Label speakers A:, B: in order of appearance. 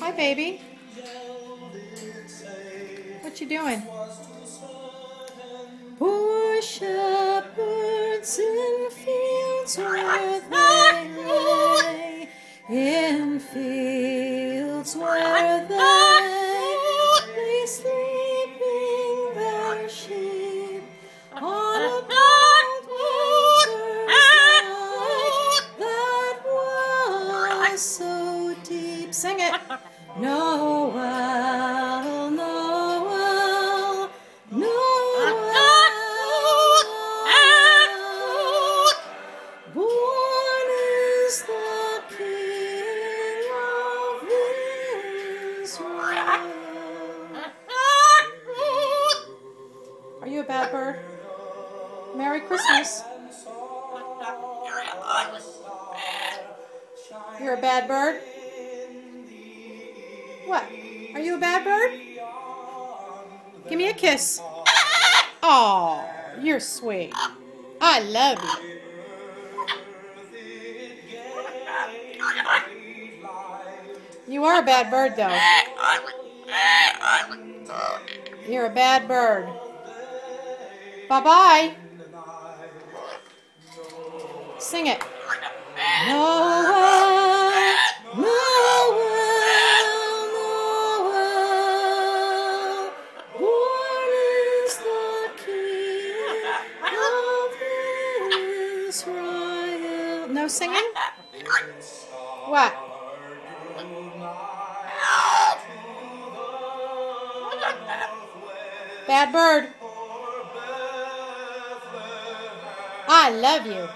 A: Hi, baby. What you doing? Poor shepherds in fields where they lay, in fields where they lay sleeping their sheep on a cold winter's night that was so deep. Sing it. Noel, Noel, Noel, born is the King of Israel. Are you a bad bird? Merry Christmas. You're a bad bird? What? Are you a bad bird? Give me a kiss. Oh, you're sweet. I love you. You are a bad bird, though. You're a bad bird. Bye-bye. Sing it. Noel, Noel, Noel, born is the King of Israel. No singing? What? Bad bird. I love you.